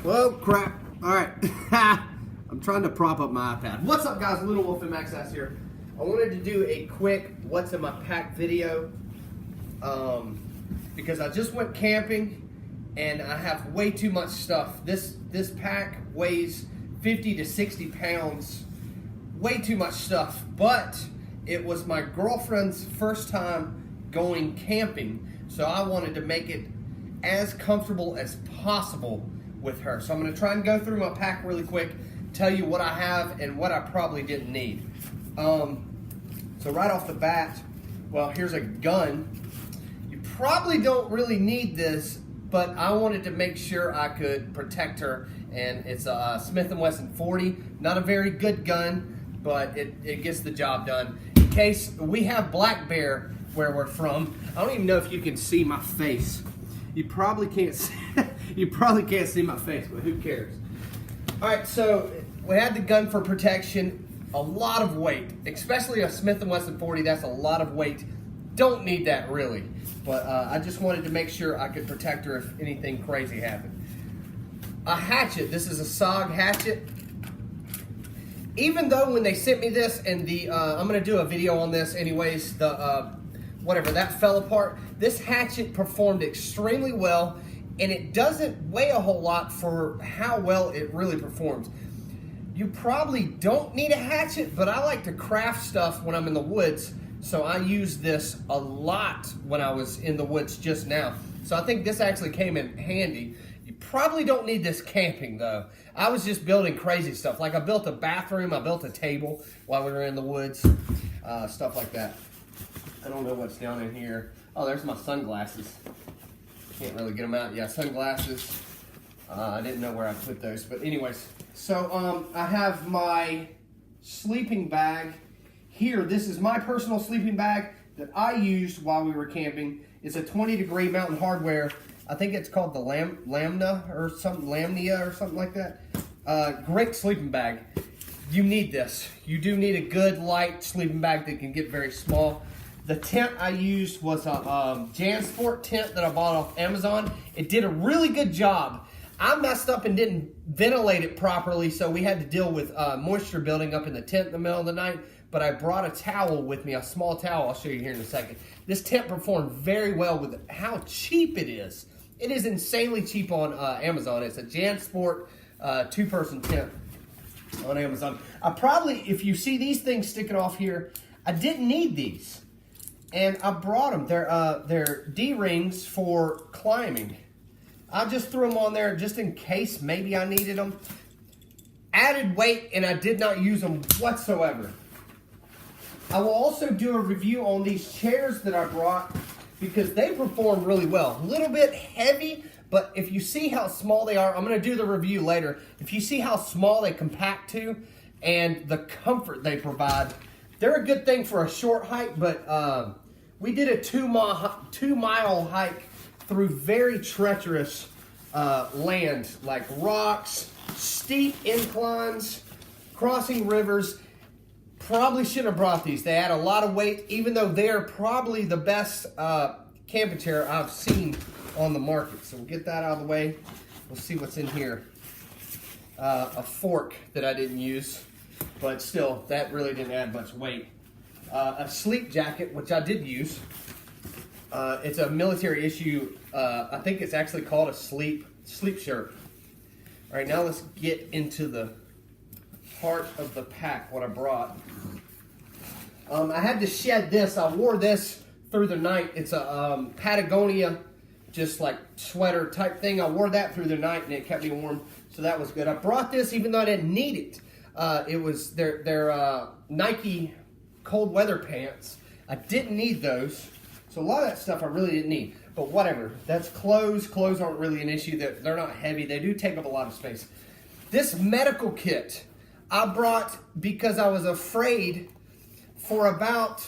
Well, crap. All right. I'm trying to prop up my iPad. What's up, guys? Little Wolf MXS here. I wanted to do a quick what's in my pack video because I just went camping and I have way too much stuff. This pack weighs 50 to 60 pounds. Way too much stuff, but it was my girlfriend's first time going camping, so I wanted to make it as comfortable as possible with her. So I'm going to try and go through my pack really quick, tell you what I have and what I probably didn't need. So right off the bat, well, here's a gun. You probably don't really need this, but I wanted to make sure I could protect her, and it's a Smith & Wesson 40. Not a very good gun, but it gets the job done. In case we have black bear where we're from, I don't even know if you can see my face. You probably can't see, you probably can't see my face, but who cares? All right, so we had the gun for protection. A lot of weight, especially a Smith & Wesson 40. That's a lot of weight. Don't need that really, but I just wanted to make sure I could protect her if anything crazy happened. A hatchet. This is a SOG hatchet. Even though when they sent me this and I'm gonna do a video on this anyways, whatever, that fell apart. This hatchet performed extremely well, and it doesn't weigh a whole lot for how well it really performs. You probably don't need a hatchet, but I like to craft stuff when I'm in the woods, so I used this a lot when I was in the woods just now. So I think this actually came in handy. You probably don't need this camping though. I was just building crazy stuff. Like I built a bathroom, I built a table while we were in the woods, stuff like that. I don't know what's down in here. Oh, there's my sunglasses. Can't really get them out. Yeah, sunglasses. I didn't know where I put those, but anyways. So I have my sleeping bag here. This is my personal sleeping bag that I used while we were camping. It's a 20-degree Mountain Hardwear. I think it's called the Lamnia or something like that. Great sleeping bag. You need this. You do need a good light sleeping bag that can get very small. The tent I used was a JanSport tent that I bought off Amazon. It did a really good job. I messed up and didn't ventilate it properly, so we had to deal with moisture building up in the tent in the middle of the night. But I brought a towel with me, a small towel. I'll show you here in a second. This tent performed very well with how cheap it is. It is insanely cheap on Amazon. It's a JanSport two-person tent on Amazon. I probably, if you see these things sticking off here, I didn't need these. And I brought them. They're D-rings for climbing. I just threw them on there just in case maybe I needed them. Added weight, and I did not use them whatsoever. I will also do a review on these chairs that I brought because they perform really well. A little bit heavy, but if you see how small they are, I'm going to do the review later. If you see how small they compact to and the comfort they provide, they're a good thing for a short hike, but we did a 2-mile hike through very treacherous land, like rocks, steep inclines, crossing rivers. Probably shouldn't have brought these. They add a lot of weight, even though they're probably the best camping chair I've seen on the market. So we'll get that out of the way. We'll see what's in here. A fork that I didn't use, but still, that really didn't add much weight. A sleep jacket, which I did use. It's a military issue. I think it's actually called a sleep shirt. All right, now let's get into the part of the pack, what I brought. I had to shed this. I wore this through the night. It's a Patagonia, just like sweater type thing. I wore that through the night and it kept me warm, so that was good. I brought this even though I didn't need it. It was their Nike cold weather pants. I didn't need those. So a lot of that stuff I really didn't need, but whatever. That's clothes. Clothes aren't really an issue. They're not heavy. They do take up a lot of space. This medical kit I brought because I was afraid for about,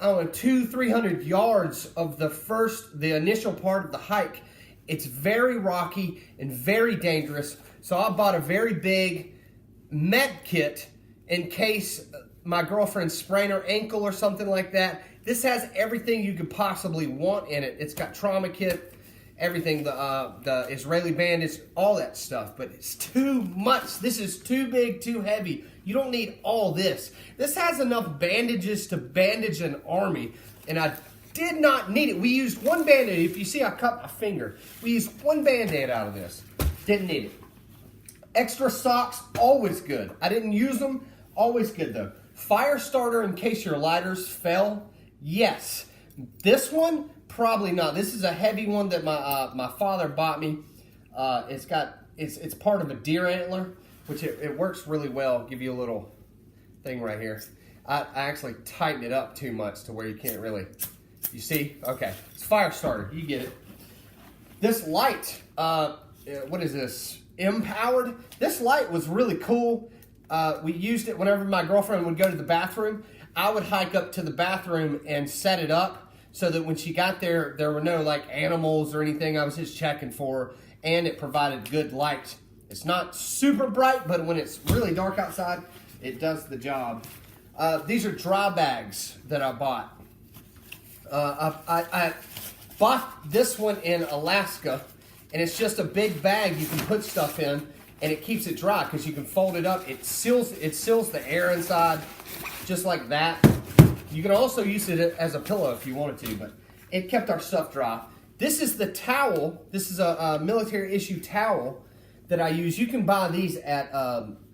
I don't know, 200-300 yards of the initial part of the hike. It's very rocky and very dangerous. So I bought a very big med kit in case my girlfriend sprained her ankle or something like that. This has everything you could possibly want in it. It's got trauma kit, everything, the Israeli bandage, all that stuff. But it's too much. This is too big, too heavy. You don't need all this. This has enough bandages to bandage an army, and I did not need it. We used one Band-Aid. If you see, I cut my finger. We used one Band-Aid out of this. Didn't need it. Extra socks, always good. I didn't use them. Always good, though. Fire starter in case your lighters fell. Yes. This one, probably not. This is a heavy one that my father bought me. It's part of a deer antler, which it works really well. I'll give you a little thing right here. I actually tightened it up too much to where you can't really... You see? Okay. It's fire starter. You get it. This light, what is this? M-powered. This light was really cool. We used it whenever my girlfriend would go to the bathroom. I would hike up to the bathroom and set it up so that when she got there, there were no like animals or anything I was just checking for, and it provided good light. It's not super bright, but when it's really dark outside, it does the job. These are dry bags that I bought. I bought this one in Alaska, and it's just a big bag you can put stuff in, and it keeps it dry because you can fold it up. It seals the air inside just like that. You can also use it as a pillow if you wanted to, but it kept our stuff dry. This is the towel. This is a military issue towel that I use. You can buy these at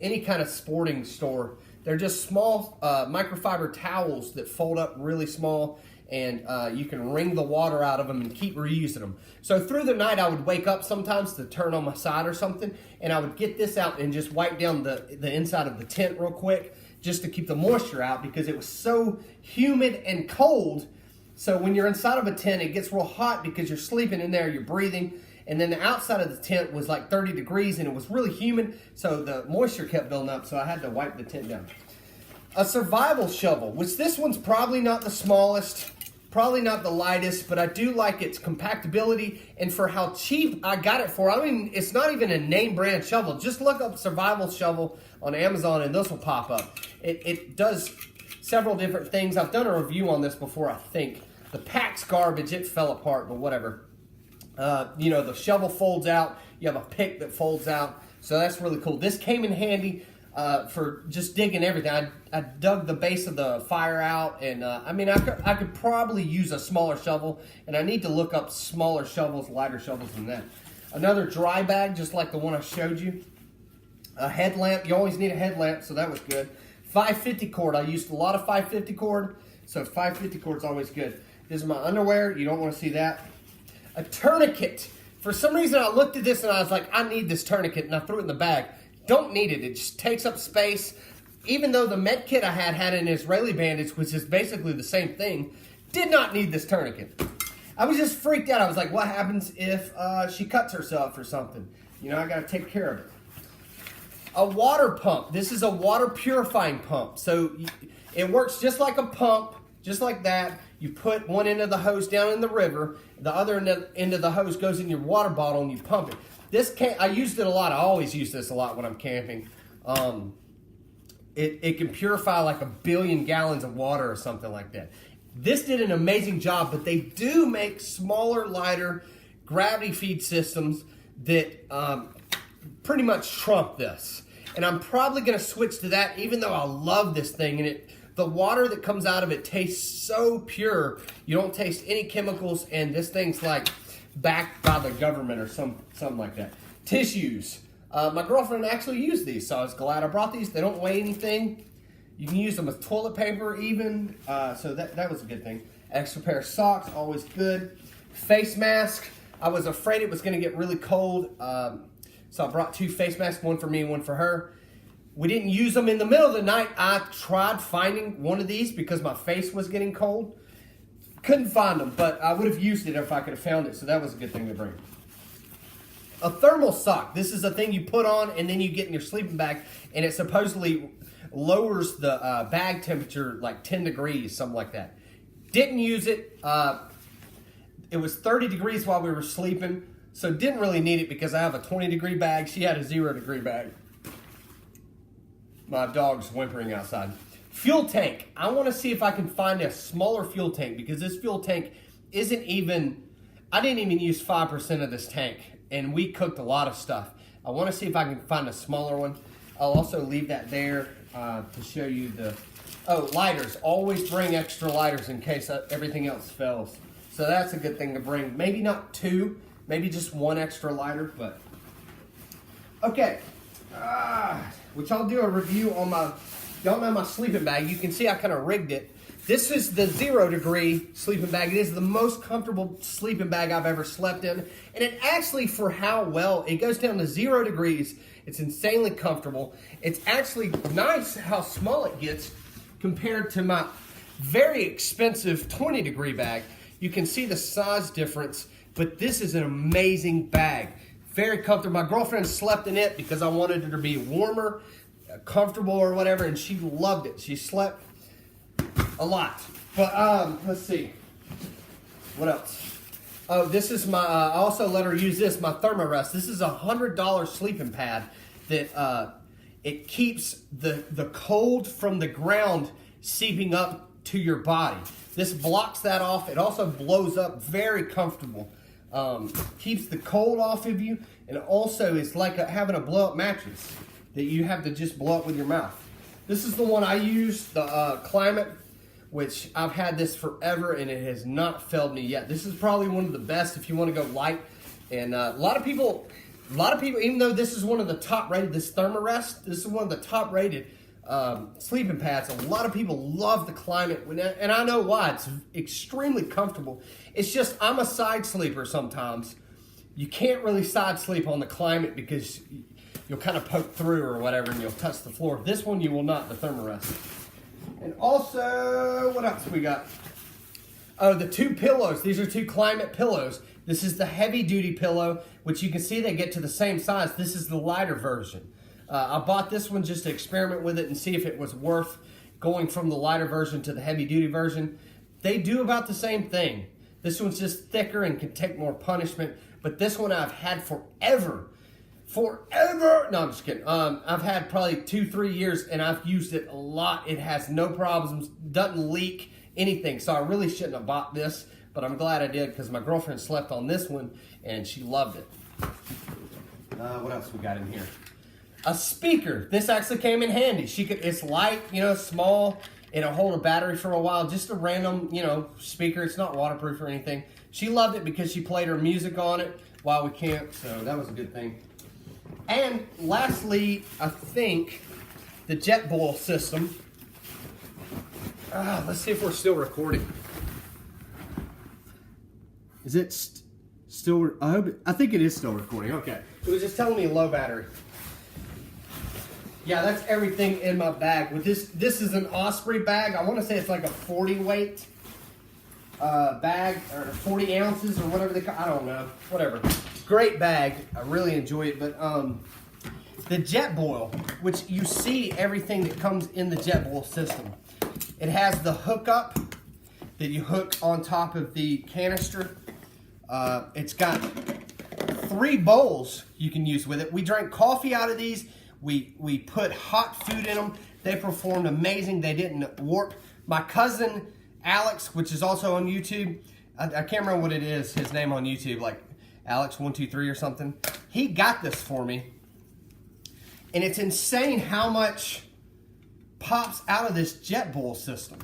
any kind of sporting store. They're just small microfiber towels that fold up really small, and you can wring the water out of them and keep reusing them. So through the night, I would wake up sometimes to turn on my side or something, and I would get this out and just wipe down the inside of the tent real quick just to keep the moisture out because it was so humid and cold. So when you're inside of a tent, it gets real hot because you're sleeping in there, you're breathing, and then the outside of the tent was like 30 degrees and it was really humid, so the moisture kept building up, so I had to wipe the tent down. A survival shovel, which this one's probably not the smallest, probably not the lightest, but I do like its compactability, and for how cheap I got it for. I mean, it's not even a name brand shovel. Just look up survival shovel on Amazon and this will pop up. It does several different things. I've done a review on this before, I think. The pack's garbage, it fell apart, but whatever. You know, the shovel folds out. You have a pick that folds out, so that's really cool. This came in handy for just digging everything. I dug the base of the fire out, and I mean, I could probably use a smaller shovel, and I need to look up smaller shovels, lighter shovels than that. Another dry bag, just like the one I showed you. A headlamp. You always need a headlamp, so that was good. 550 cord. I used a lot of 550 cord, so 550 cord is always good. This is my underwear. You don't want to see that. A tourniquet. For some reason, I looked at this and I was like, I need this tourniquet, and I threw it in the bag. Don't need it. It just takes up space. Even though the med kit I had an Israeli bandage, which is basically the same thing, did not need this tourniquet. I was just freaked out. I was like, what happens if she cuts herself or something? You know, I got to take care of it. A water pump. This is a water purifying pump. So it works just like a pump, just like that. You put one end of the hose down in the river. The other end of the hose goes in your water bottle and you pump it. I used it a lot. I always use this a lot when I'm camping. It can purify like 1 billion gallons of water or something like that. This did an amazing job, but they do make smaller, lighter gravity feed systems that pretty much trump this. And I'm probably going to switch to that, even though I love this thing. And the water that comes out of it tastes so pure. You don't taste any chemicals, and this thing's like backed by the government or something like that. Tissues. My girlfriend actually used these, so I was glad I brought these. They don't weigh anything. You can use them as toilet paper even, so that was a good thing. Extra pair of socks, always good. Face mask. I was afraid it was going to get really cold, so I brought 2 face masks, one for me and one for her. We didn't use them in the middle of the night. I tried finding one of these because my face was getting cold. Couldn't find them, but I would have used it if I could have found it, so that was a good thing to bring. A thermal sock. This is a thing you put on and then you get in your sleeping bag, and it supposedly lowers the bag temperature like 10 degrees, something like that. Didn't use it. It was 30 degrees while we were sleeping, so didn't really need it because I have a 20-degree bag. She had a 0-degree bag. My dog's whimpering outside. Fuel tank. I want to see if I can find a smaller fuel tank because this fuel tank isn't even... I didn't even use 5% of this tank, and we cooked a lot of stuff. I want to see if I can find a smaller one. I'll also leave that there to show you the, lighters. Always bring extra lighters in case everything else fails. So that's a good thing to bring. Maybe not 2, maybe just 1 extra lighter, but. Okay, which I'll do a review on y'all know my sleeping bag. You can see I kind of rigged it. This is the 0 degree sleeping bag. It is the most comfortable sleeping bag I've ever slept in. And it actually, for how well, it goes down to 0 degrees. It's insanely comfortable. It's actually nice how small it gets compared to my very expensive 20 degree bag. You can see the size difference, but this is an amazing bag. Very comfortable. My girlfriend slept in it because I wanted her to be warmer, comfortable or whatever, and she loved it. She slept a lot. But let's see. What else? Oh, this is my, I also let her use this, my Thermarest. This is a $100 sleeping pad that it keeps the cold from the ground seeping up to your body. This blocks that off. It also blows up, very comfortable. Keeps the cold off of you, and also it's like having a blow-up mattress that you have to just blow up with your mouth. This is the one I use, the Climate, which I've had this forever and it has not failed me yet. This is probably one of the best if you want to go light. And a lot of people, even though this is one of the top rated, this Thermarest, this is one of the top rated sleeping pads. A lot of people love the Climate, and I know why. It's extremely comfortable. It's just I'm a side sleeper sometimes. You can't really side sleep on the Climate because you'll kind of poke through or whatever and you'll touch the floor. This one you will not, the Thermarest. And also, what else we got? Oh, the 2 pillows. These are 2 Climate pillows. This is the heavy duty pillow, which you can see they get to the same size. This is the lighter version. I bought this one just to experiment with it and see if it was worth going from the lighter version to the heavy duty version. They do about the same thing. This one's just thicker and can take more punishment, but this one I've had forever. No, I'm just kidding. I've had probably 2-3 years and I've used it a lot. It has no problems, doesn't leak anything. So I really shouldn't have bought this, but I'm glad I did because my girlfriend slept on this one and she loved it. What else we got in here? A speaker. This actually came in handy. It's light, small. It'll hold a battery for a while. Just a random, speaker. It's not waterproof or anything. She loved it because she played her music on it while we camped, so that was a good thing. And lastly, I think the JetBoil system. Let's see if we're still recording. Is it still? I think it is still recording. Okay. It was just telling me low battery. Yeah, that's everything in my bag. With this is an Osprey bag. I want to say it's like a 40 weight bag, or 40 ounces, or whatever they call. I don't know. Whatever. Great bag. I really enjoy it. But the JetBoil, which you see everything that comes in the JetBoil system. It has the hookup that you hook on top of the canister. It's got 3 bowls you can use with it. We drank coffee out of these. We put hot food in them. They performed amazing. They didn't warp. My cousin Alex, which is also on YouTube, I can't remember what it is, his name on YouTube, like Alex123 or something. He got this for me. And it's insane how much pops out of this JetBoil system.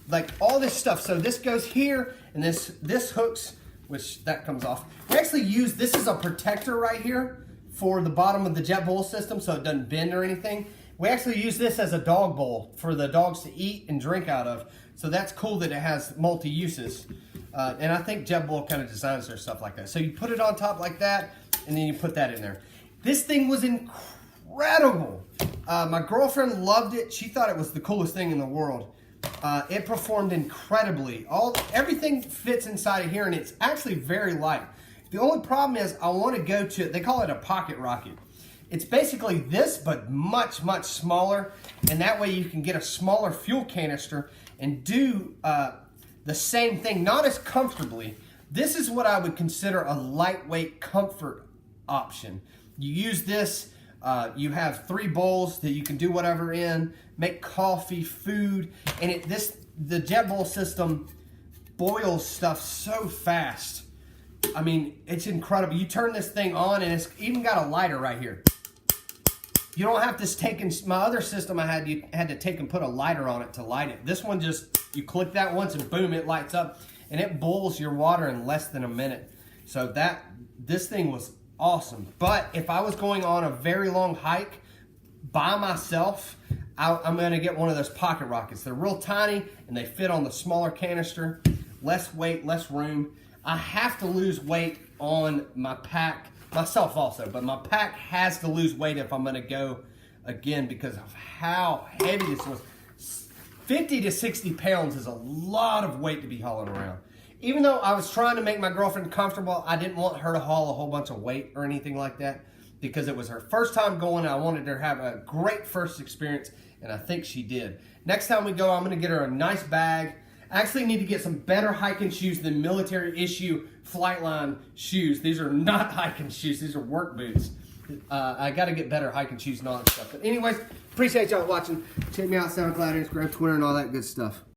Like all this stuff. So this goes here, and this hooks, which that comes off. We actually use, this is a protector right here for the bottom of the JetBoil system so it doesn't bend or anything. We actually use this as a dog bowl for the dogs to eat and drink out of. So that's cool that it has multi-uses. And I think JetBoil kind of designs their stuff like that. So you put it on top like that, and then you put that in there. This thing was incredible. My girlfriend loved it. She thought it was the coolest thing in the world. It performed incredibly. Everything fits inside of here, and it's actually very light. The only problem is I want to go to, they call it a pocket rocket. It's basically this, but much, much smaller. And that way you can get a smaller fuel canister and do the same thing, not as comfortably. This is what I would consider a lightweight comfort option. You use this, you have 3 bowls that you can do whatever in, make coffee, food, and the JetBoil system boils stuff so fast. I mean, it's incredible. You turn this thing on and it's even got a lighter right here. You don't have to take in, my other system I had, you had to take and put a lighter on it to light it. This one just, you click that once and boom, it lights up and it boils your water in less than a minute. So this thing was awesome. But if I was going on a very long hike by myself, I'm gonna get one of those pocket rockets. They're real tiny and they fit on the smaller canister, less weight, less room. I have to lose weight on my pack, myself also, but my pack has to lose weight if I'm gonna go again because of how heavy this was. 50 to 60 pounds is a lot of weight to be hauling around. Even though I was trying to make my girlfriend comfortable, I didn't want her to haul a whole bunch of weight or anything like that because it was her first time going and I wanted her to have a great first experience, and I think she did. Next time we go, I'm gonna get her a nice bag. I actually need to get some better hiking shoes than military issue Flightline shoes. These are not hiking shoes, these are work boots. I gotta get better hiking shoes and all that stuff. But anyways, appreciate y'all watching. Check me out, SoundCloud, Instagram, Twitter, and all that good stuff.